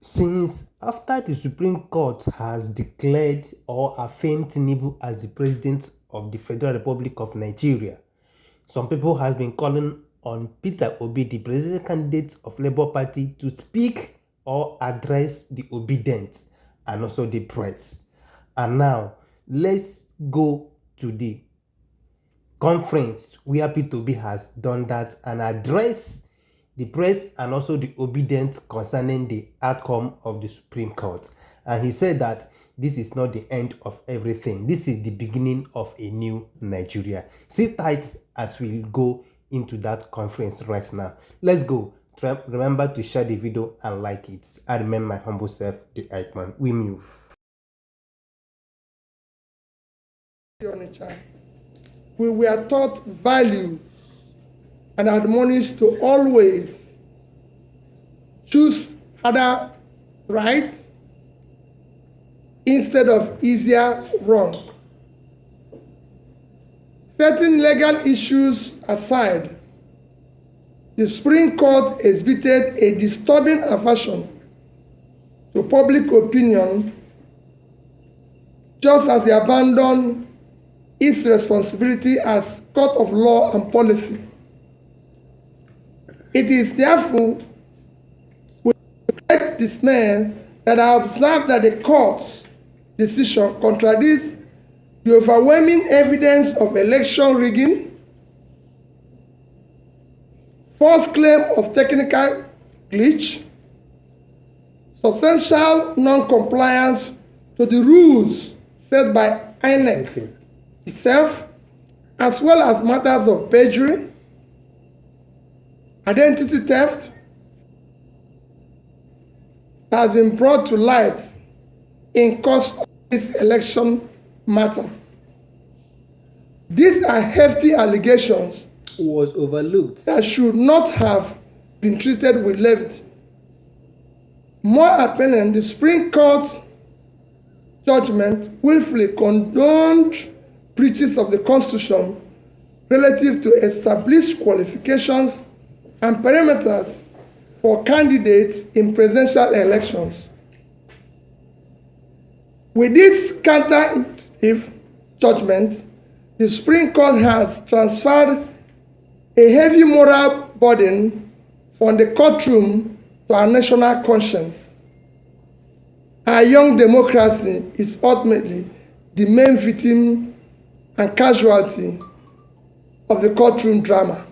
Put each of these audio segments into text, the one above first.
Since after the Supreme Court has declared or affirmed Tinubu as the President of the Federal Republic of Nigeria, some people have been calling on Peter Obi, the presidential candidate of Labour Party, to speak or address the obedient and also the press. And now, let's go to the conference where Peter Obi has done that and address the press and also the obedient concerning the outcome of the Supreme Court. And he said that this is not the end of everything. This is the beginning of a new Nigeria. Sit tight as we go into that conference right now. Let's go. Remember to share the video and like it. I remain my humble self, the Eichmann. We move. We were taught values and admonished to always choose harder right instead of easier wrong. Setting legal issues aside, the Supreme Court exhibited a disturbing aversion to public opinion, just as they abandoned its responsibility as court of law and policy. It is therefore with great dismay that I observe that the court's decision contradicts the overwhelming evidence of election rigging, false claim of technical glitch, substantial non-compliance to the rules set by INEC itself, as well as matters of perjury, identity theft, has been brought to light in course of this election matter. These are hefty allegations Was overlooked that should not have been treated with levity. More apparent, the Supreme Court's judgment willfully condoned breaches of the Constitution relative to established qualifications and parameters for candidates in presidential elections. With this counterintuitive judgment, the Supreme Court has transferred a heavy moral burden from the courtroom to our national conscience. Our young democracy is ultimately the main victim and casualty of the courtroom drama.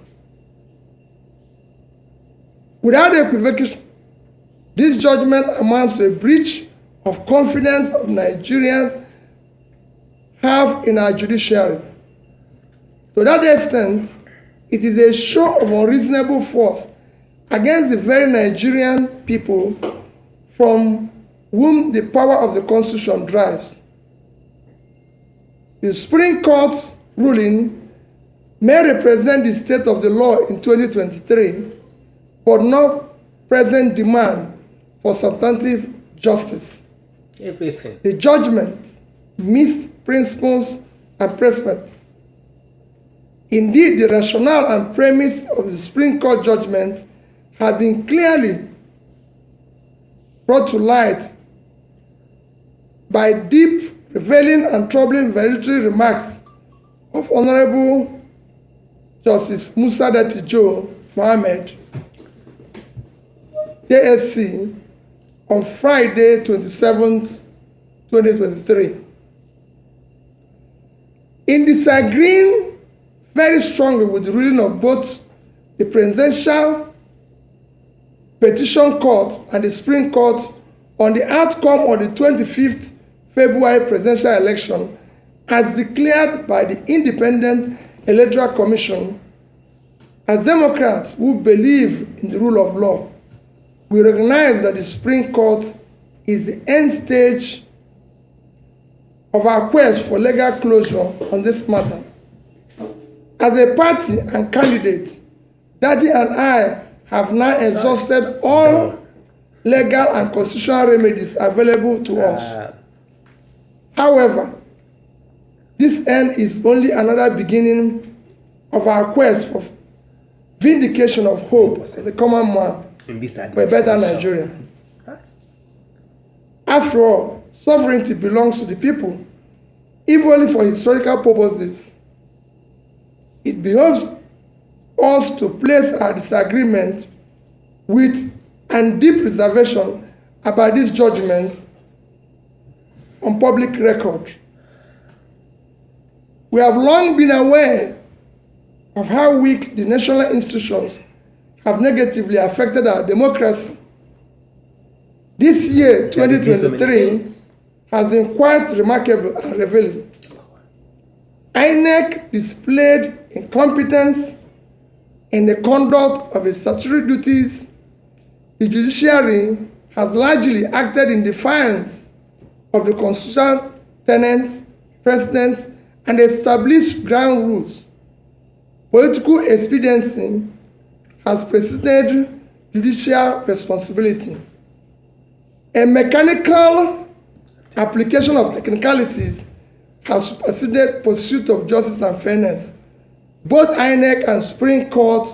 Without equivocation, this judgment amounts to a breach of confidence of Nigerians have in our judiciary. To that extent, it is a show of unreasonable force against the very Nigerian people from whom the power of the Constitution derives. The Supreme Court's ruling may represent the state of the law in 2023, but not present demand for substantive justice. everything. The judgment missed principles and precedents. Indeed, the rationale and premise of the Supreme Court judgment have been clearly brought to light by deep, revealing, and troubling valedictory remarks of Honorable Justice Musa Datijo Mohammed, JSC, on Friday, 27th, 2023. In disagreeing very strongly with the ruling of both the Presidential Petition Court and the Supreme Court on the outcome of the 25th February presidential election as declared by the Independent Electoral Commission, as Democrats who believe in the rule of law, we recognize that the Supreme Court is the end stage of our quest for legal closure on this matter. As a party and candidate, Daddy and I have now exhausted all legal and constitutional remedies available to us. However, this end is only another beginning of our quest for vindication of hope of the common man for a better Nigeria. After all, sovereignty belongs to the people, if only for historical purposes. It behoves us to place our disagreement with and deep reservation about this judgment on public record. We have long been aware of how weak the national institutions have negatively affected our democracy. This year, 2023, has been quite remarkable and revealing. INEC displayed incompetence in the conduct of its statutory duties. The judiciary has largely acted in defiance of the constitutional tenets, precedents, and established ground rules. Political expediency has preceded judicial responsibility. A mechanical application of technicalities has superseded pursuit of justice and fairness. Both INEC and Supreme Court,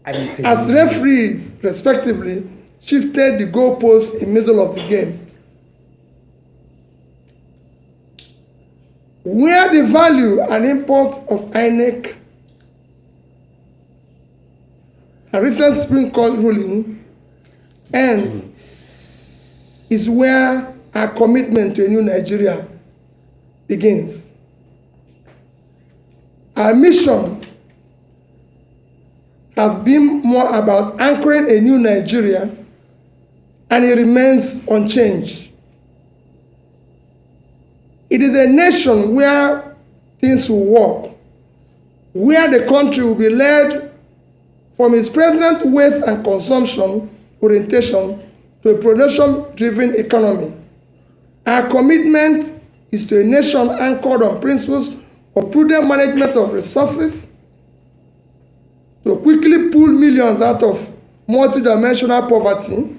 as referees, respectively, shifted the goalposts in the middle of the game. Where the value and import of INEC and recent Supreme Court ruling ends is where our commitment to a new Nigeria begins. Our mission has been more about anchoring a new Nigeria, and it remains unchanged. It is a nation where things will work, where the country will be led from its present waste and consumption orientation to a production-driven economy. Our commitment is to a nation anchored on principles of prudent management of resources, to quickly pull millions out of multidimensional poverty,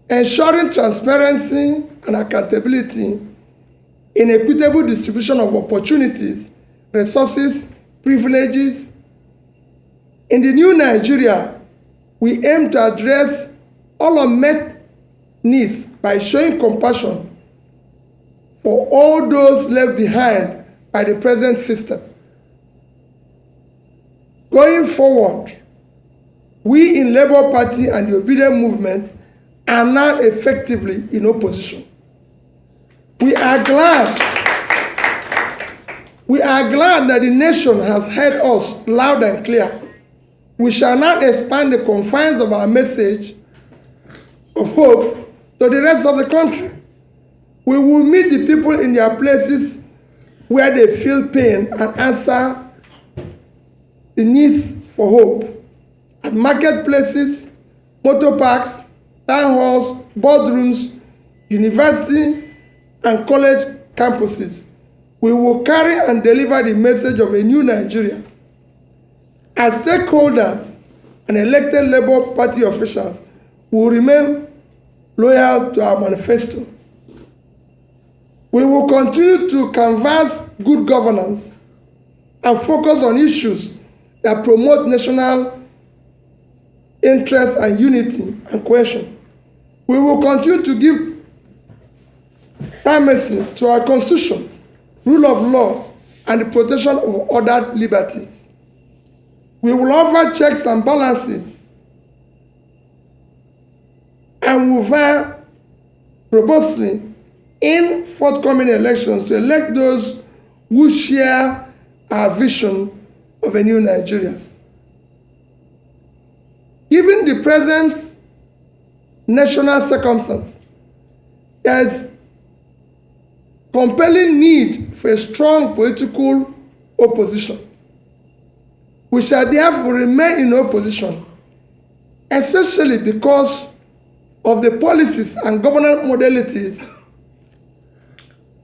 ensuring transparency and accountability in equitable distribution of opportunities, resources, privileges. In the new Nigeria, we aim to address all unmet needs by showing compassion for all those left behind by the present system. Going forward, we in Labour Party and the Obedient Movement are now effectively in opposition. We are glad that the nation has heard us loud and clear. We shall now expand the confines of our message of hope to the rest of the country. We will meet the people in their places where they feel pain and answer the needs for hope. At marketplaces, motor parks, town halls, boardrooms, university, and college campuses, we will carry and deliver the message of a new Nigeria. As stakeholders and elected Labour Party officials, we will remain loyal to our manifesto. We will continue to canvass good governance and focus on issues that promote national interest and unity and cohesion. We will continue to give primacy to our Constitution, rule of law, and the protection of other liberties. We will offer checks and balances and will vie robustly in forthcoming elections to elect those who share our vision of a new Nigeria. Given the present national circumstance, there is compelling need for a strong political opposition. We shall therefore remain in opposition, especially because of the policies and governance modalities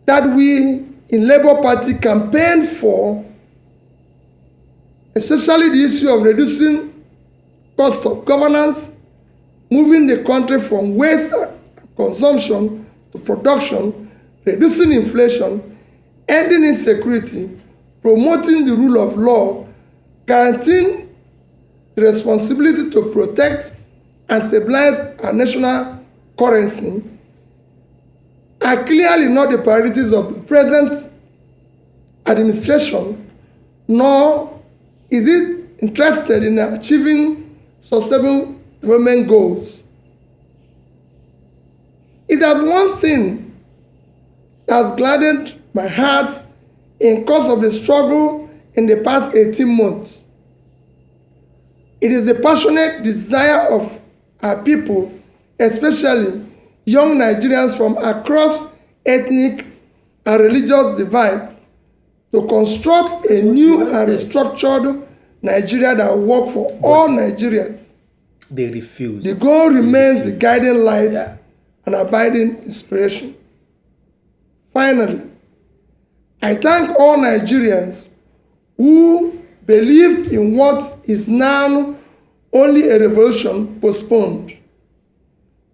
that we in Labour Party campaigned for, especially the issue of reducing cost of governance, moving the country from waste and consumption to production, reducing inflation, ending insecurity, promoting the rule of law, guaranteeing the responsibility to protect and stabilize our national currency are clearly not the priorities of the present administration, nor is it interested in achieving sustainable development goals. It has one thing that has gladdened my heart in course of the struggle in the past 18 months. It is the passionate desire of our people, especially young Nigerians from across ethnic and religious divides, to construct a new and restructured Nigeria that will work for all Nigerians. They refuse. The goal remains the guiding light and abiding inspiration. Finally, I thank all Nigerians who believed in what is now only a revolution postponed.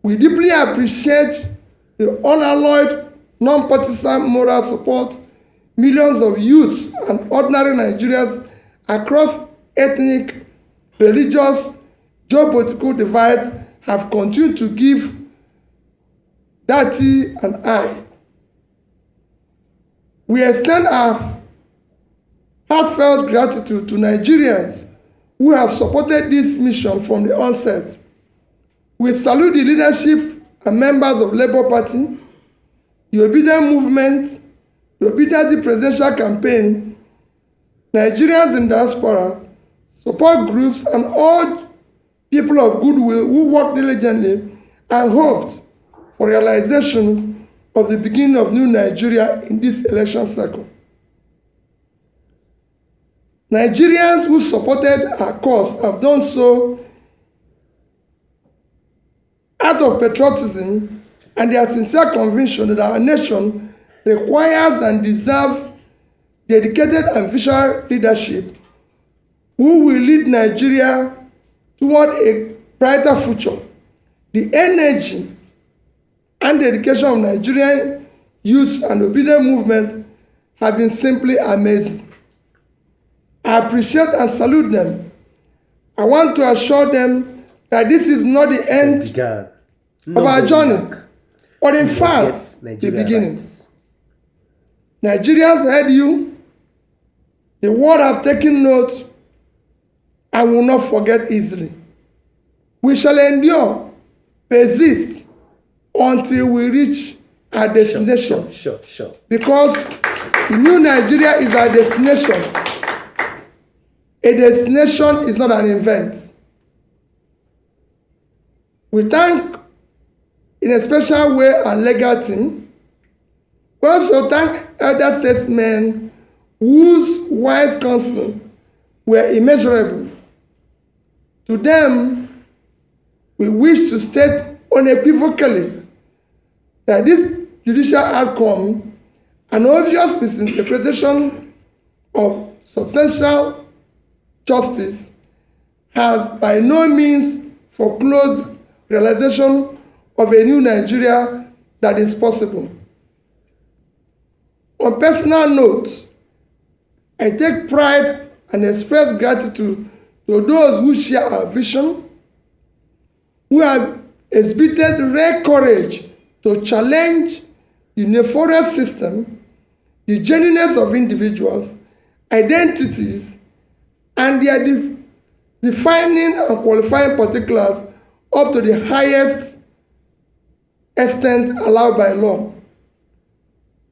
We deeply appreciate the unalloyed, non-partisan moral support millions of youths and ordinary Nigerians across ethnic, religious, geopolitical divides have continued to give Dati and I. We extend our heartfelt gratitude to Nigerians who have supported this mission from the onset. We salute the leadership and members of Labour Party, the Obedient Movement, the Obedient Presidential Campaign, Nigerians in diaspora, support groups, and all people of goodwill who worked diligently and hoped for realization of the beginning of new Nigeria in this election cycle. Nigerians who supported our cause have done so out of patriotism and their sincere conviction that our nation requires and deserves dedicated and visionary leadership who will lead Nigeria toward a brighter future. The energy and dedication of Nigerian youth and obedient movement have been simply amazing. I appreciate and salute them. I want to assure them that this is not the end of our journey, but in fact, the beginning. Nigerians heard you. The world have taken note and will not forget easily. We shall endure, persist, until we reach our destination. Sure. Because the new Nigeria is our destination. A destination is not an event. We thank in a special way our legal team. We also thank elder statesmen whose wise counsel were immeasurable. To them, we wish to state unequivocally that this judicial outcome, an obvious misinterpretation of substantial justice, has by no means foreclosed realization of a new Nigeria that is possible. On personal note, I take pride and express gratitude to those who share our vision, who have exhibited rare courage to challenge the nefarious system, the genuineness of individuals, identities, and their defining and qualifying particulars up to the highest extent allowed by law.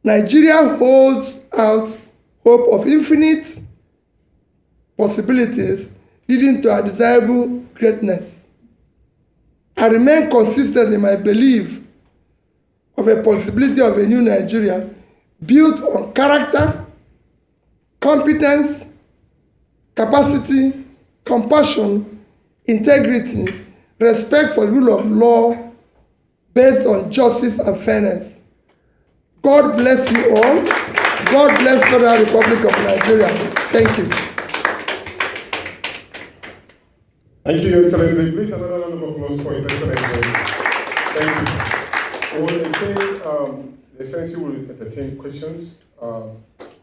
Nigeria holds out hope of infinite possibilities leading to a desirable greatness. I remain consistent in my belief of a possibility of a new Nigeria built on character, competence, capacity, compassion, integrity, respect for the rule of law based on justice and fairness. God bless you all. God bless the Federal Republic of Nigeria. Thank you. Thank you, Your Excellency. Please, another round of applause for His Excellency. Thank you. Well, the Excellency will entertain questions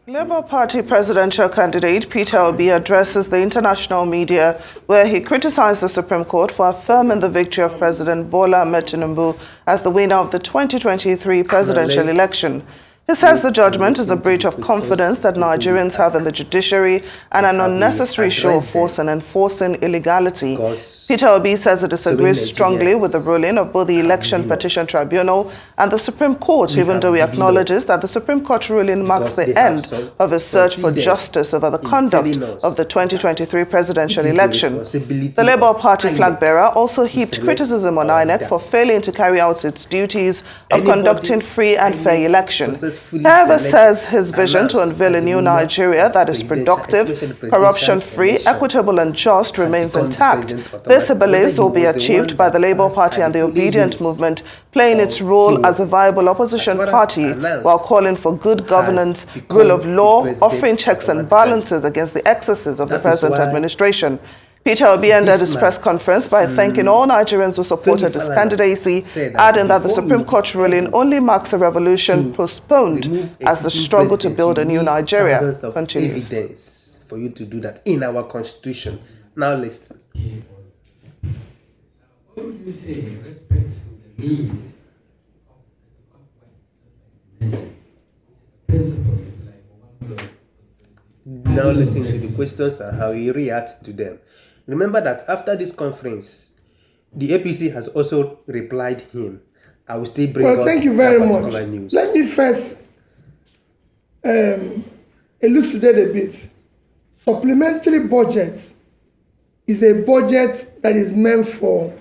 Labour Party presidential candidate Peter Obi addresses the international media where he criticized the Supreme Court for affirming the victory of President Bola Ahmed Tinubu as the winner of the 2023 presidential election. He says the judgment is a breach of confidence that Nigerians have in the judiciary and an unnecessary show of force in enforcing illegality. Peter Obi says he disagrees strongly with the ruling of both the Election Petition Tribunal and the Supreme Court, even though he acknowledges that the Supreme Court ruling marks the end of his search for justice over the conduct of the 2023 presidential election. The Labour Party flag bearer also heaped criticism on INEC for failing to carry out its duties of conducting free and fair elections. However, says his vision to unveil a new Nigeria that is productive, corruption-free, equitable and just remains intact. This, he believes, will be achieved by the Labour Party and the Obedient Movement playing its role as a viable opposition party while calling for good governance, rule of law, offering checks and balances against the excesses of the present administration. Peter Obi ended his press conference by thanking all Nigerians who supported his candidacy, adding that the Supreme Court ruling only marks a revolution postponed as the struggle to build a new Nigeria continues. Evidence for you to do that in our constitution. Now listen. What would you say in respect to the need of principle Now listen to the questions and how he reacts to them. Remember that after this conference, the APC has also replied him. I will still bring Well, thank you very much. News. Let me first elucidate a bit. Supplementary budget is a budget that is meant for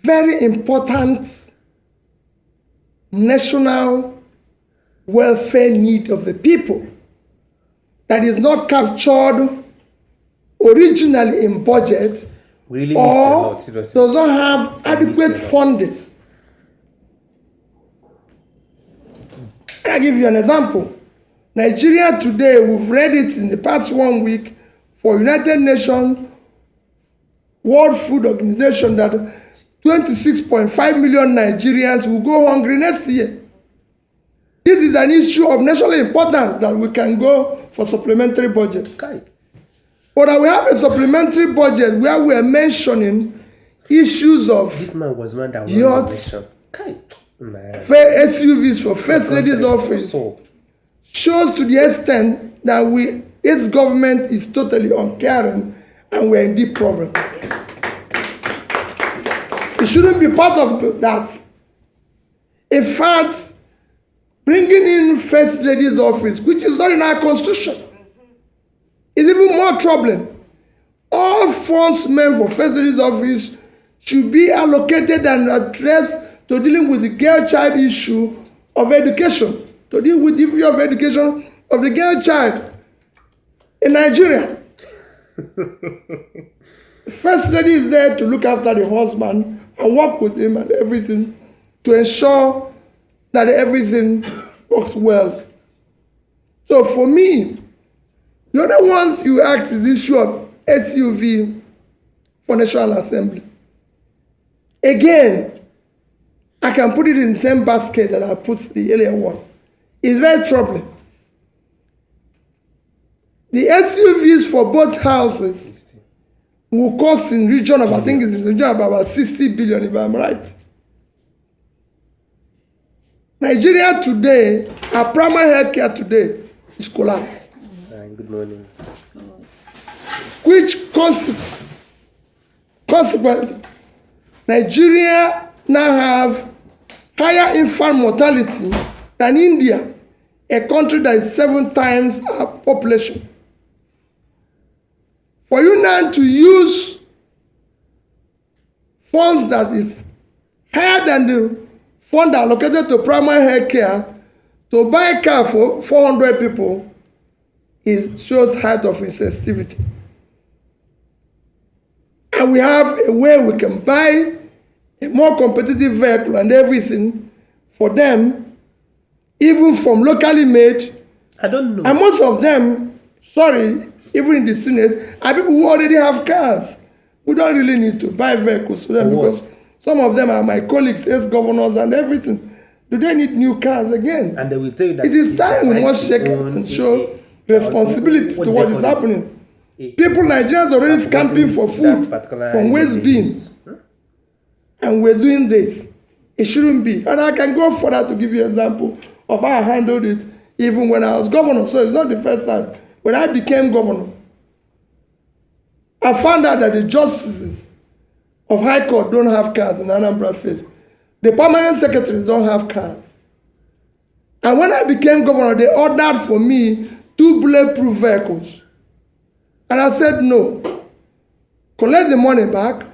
very important national welfare need of the people that is not captured originally in budget really or does not have adequate funding. I'll give you an example. Nigeria today, we've read it in the past 1 week for United Nations World Food Organization that 26.5 million Nigerians will go hungry next year. This is an issue of national importance that we can go for supplementary budget. Okay. But we have a supplementary budget where we are mentioning issues of This man was one that yachts, okay. SUVs for First Lady's office. Shows to the extent that this government is totally uncaring and we're in deep problem. It shouldn't be part of that. In fact, bringing in First Lady's office, which is not in our constitution, is even more troubling. All funds meant for First Lady's office should be allocated and addressed to dealing with the girl-child issue of education, to deal with the issue of education of the girl child in Nigeria. The First Lady is there to look after the husband and work with him and everything to ensure that everything works well. So for me, the other one you ask is the issue of SUV for National Assembly. Again, I can put it in the same basket that I put the earlier one. It's very troubling. The SUVs for both houses will cost in region of, I think it's in the region of about 60 billion, if I'm right. Nigeria today, our primary health care today is collapsed. Good morning. Which consequently, Nigeria now have higher infant mortality than India, a country that is 7 times our population. For you now to use funds that is higher than the fund allocated to primary health care to buy a car for 400 people, it shows height of insensitivity. And we have a way we can buy a more competitive vehicle and everything for them, even from locally made. I don't know. And most of them, sorry, even in the Senate, are people who already have cars. We don't really need to buy vehicles to them because some of them are my colleagues, ex-governors and everything. Do they need new cars again? And they will tell you that it is time we right must to shake own and show a- responsibility what to they what is call it? happening. People, Nigerians are already scamping for food from waste bins. And we're doing this. It shouldn't be. And I can go further to give you an example of how I handled it even when I was governor. So it's not the first time. When I became governor, I found out that the justices of High Court don't have cars in Anambra State. The permanent secretaries don't have cars. And when I became governor, they ordered for me 2 bulletproof vehicles. And I said no. Collect the money back,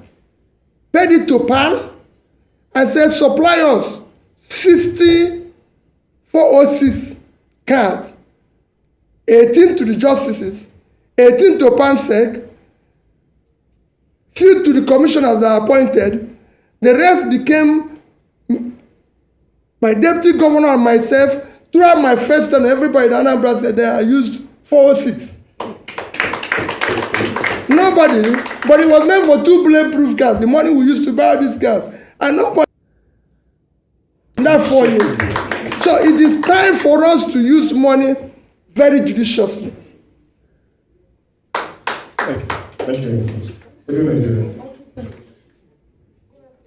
paid it to PAN, and said supply us 60 406 cards, 18 to the justices, 18 to PANSEC, few to the commissioners that are appointed. The rest became my deputy governor and myself. Throughout my first term, everybody in Anambra said I used 406. Nobody, but it was meant for 2 bulletproof cars. The money we used to buy these cars, and nobody in that 4 years. So it is time for us to use money very judiciously. Thank you. Thank you.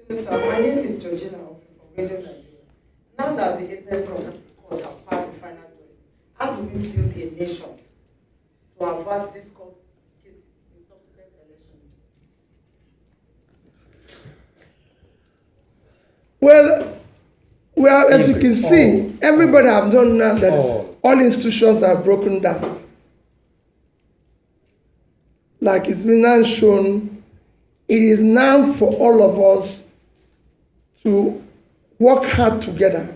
My name is Georgina from Radio Nigeria. Now that the Apex Court have passed the final judgment, how do we build a nation to avert these court cases in subsequent elections? Well, as you can see, everybody have done now that all institutions are broken down. Like it's been now shown, it is now for all of us to work hard together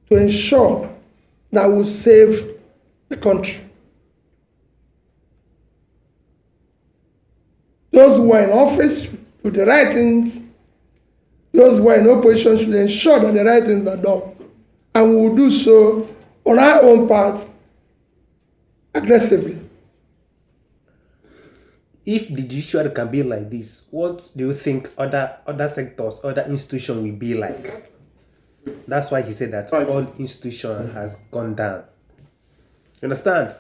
to ensure that we save the country. Those who are in office do the right things. Those who are in opposition should ensure that the right things are done. And we will do so on our own part aggressively. If the judiciary can be like this, what do you think other sectors, other institutions will be like? That's why he said that all institutions has gone down. You understand?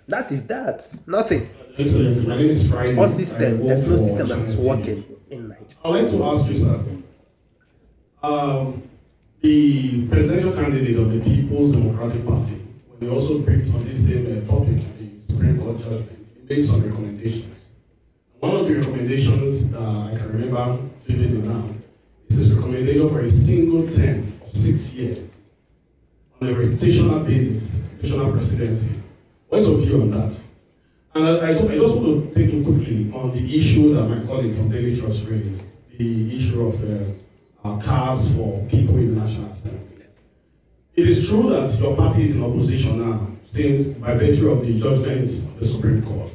That is that. Nothing. Excellency, my name is Friday. All system, there's no system that's working in Nigeria. I'd like to ask you, sir. The presidential candidate of the People's Democratic Party, when they also briefed on this same topic, the Supreme Court judgment, he made some recommendations. One of the recommendations I can remember vividly now is this recommendation for a single term of 6 years on a rotational basis, rotational presidency. What's your view on that? And I just want to take you quickly on the issue that my colleague from Daily Trust raised, the issue of cars for people in the National Assembly. It is true that your party is in opposition now, since by virtue of the judgment of the Supreme Court.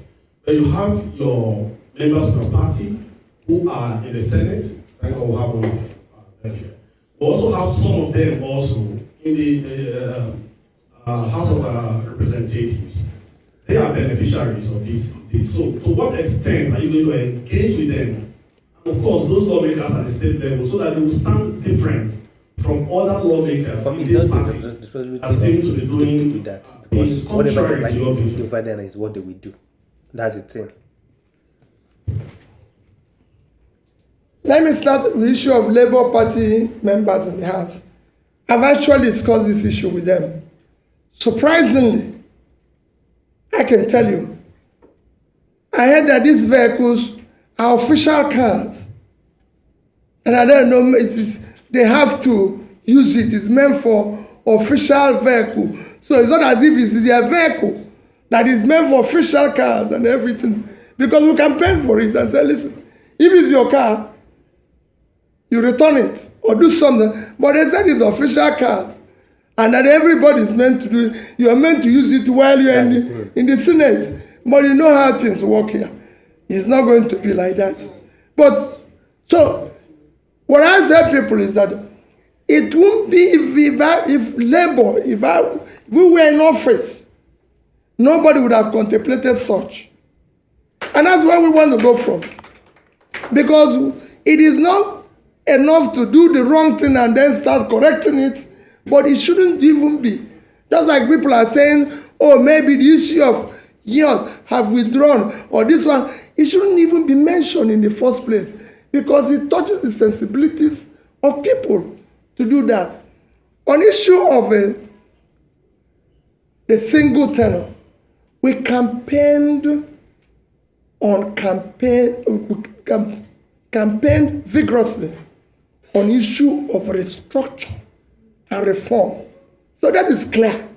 But you have your members of your party who are in the Senate, thank God we have one of them here. We also have some of them also in the House of Representatives. They are beneficiaries of this. So to what extent are you going to engage with them? And of course, those lawmakers at the state level, so that they will stand different from other lawmakers in these parties that seem to be doing that. things contrary to your vision. Over there is what they will do. That's the thing. Let me start with the issue of Labour Party members in the House. I've actually discussed this issue with them. Surprisingly, I can tell you, I heard that these vehicles are official cars. And I don't know, they have to use it. It's meant for official vehicle. So it's not as if it's their vehicle that is meant for official cars and everything. Because we can pay for it and say, listen, if it's your car, you return it or do something. But they said it's official cars. And that everybody is meant to do it. You are meant to use it while you're in the Senate. But you know how things work here. It's not going to be like that. But, so, what I say people is that it won't be if Labour, if we were in office, nobody would have contemplated such. And that's where we want to go from. Because it is not enough to do the wrong thing and then start correcting it, but it shouldn't even be. Just like people are saying, oh, maybe the issue of years have withdrawn, or this one, it shouldn't even be mentioned in the first place because it touches the sensibilities of people to do that. On issue of the single tenor, we campaigned vigorously on issue of restructure and reform. So that is clear.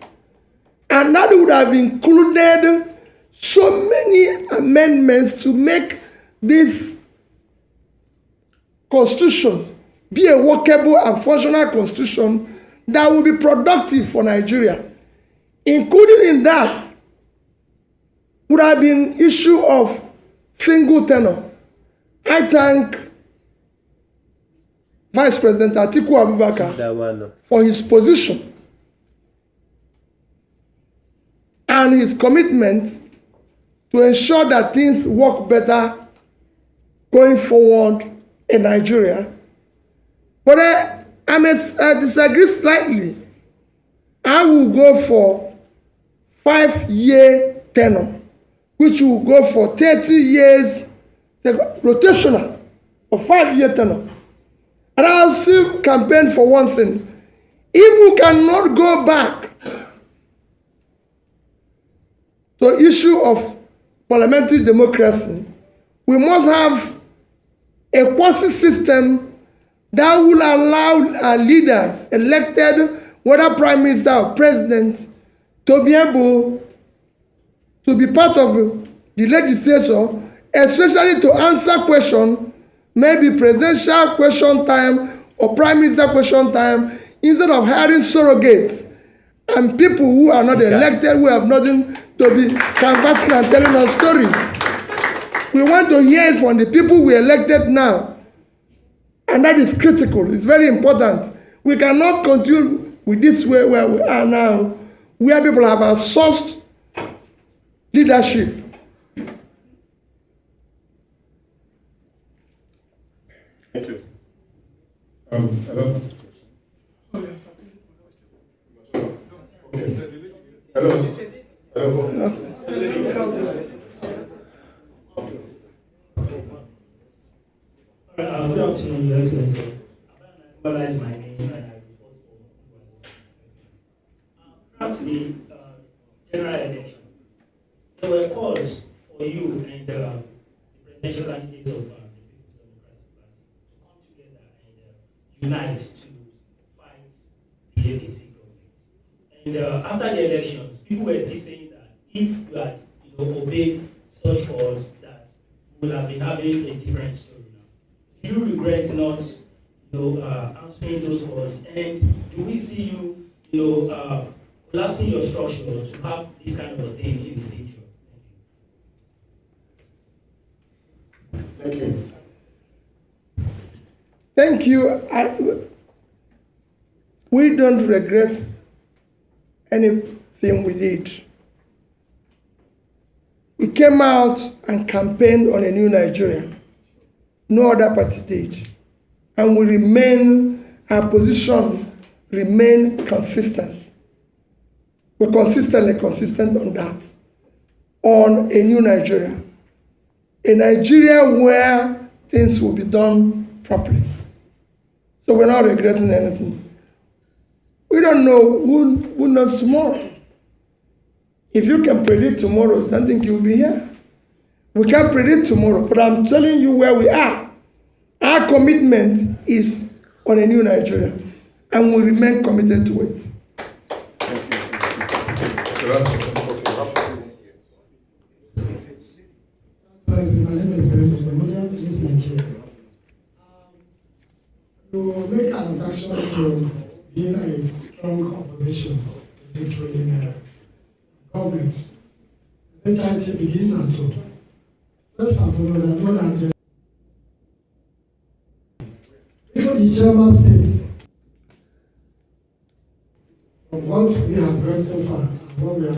And that would have included so many amendments to make this constitution be a workable and functional constitution that will be productive for Nigeria. Including in that would have been issue of single tenor. I thank Vice President Atiku Abubakar for his position and his commitment to ensure that things work better going forward in Nigeria. But I disagree slightly. I will go for 5-year tenure, which will go for 30 years, rotational, or 5-year tenure. And I'll still campaign for one thing. If we cannot go back to issue of parliamentary democracy, we must have a quasi system that will allow our leaders elected, whether prime minister or president, to be able to be part of the legislature, especially to answer questions, maybe presidential question time or prime minister question time, instead of hiring surrogates and people who are not elected, who have nothing to be canvassing and telling us stories. We want to hear it from the people we elected now. And that is critical. It's very important. We cannot continue with this way where we are now, where people have outsourced leadership. Thank you. Hello. Hello. Hello. Good afternoon, Your Excellency. My name and I report for after the general election, there were calls for you and the presidential candidate of the People's Democratic Party to come together and unite to fight the APC government. And after the elections, people were still saying that if you had obeyed such calls, that we would have been having a different story. Do you regret not, answering those calls? And do we see you, collapsing your structure to have this kind of a thing in the future? Thank you. Thank you. We don't regret anything we did. We came out and campaigned on a new Nigeria. No other party did. And we remain, our position remain consistent. We're consistent on that. On a new Nigeria. A Nigeria where things will be done properly. So we're not regretting anything. We don't know who knows tomorrow. If you can predict tomorrow, I don't think you'll be here. We can't predict tomorrow, but I'm telling you where we are. Our commitment is on a new Nigeria, and we remain committed to it. My name is Ben East Nigeria. To make an assumption to being a strong opposition to this ruling government, the charity begins at two. First and foremost, I know that even the Chairman states, from what we have read so far, and what we have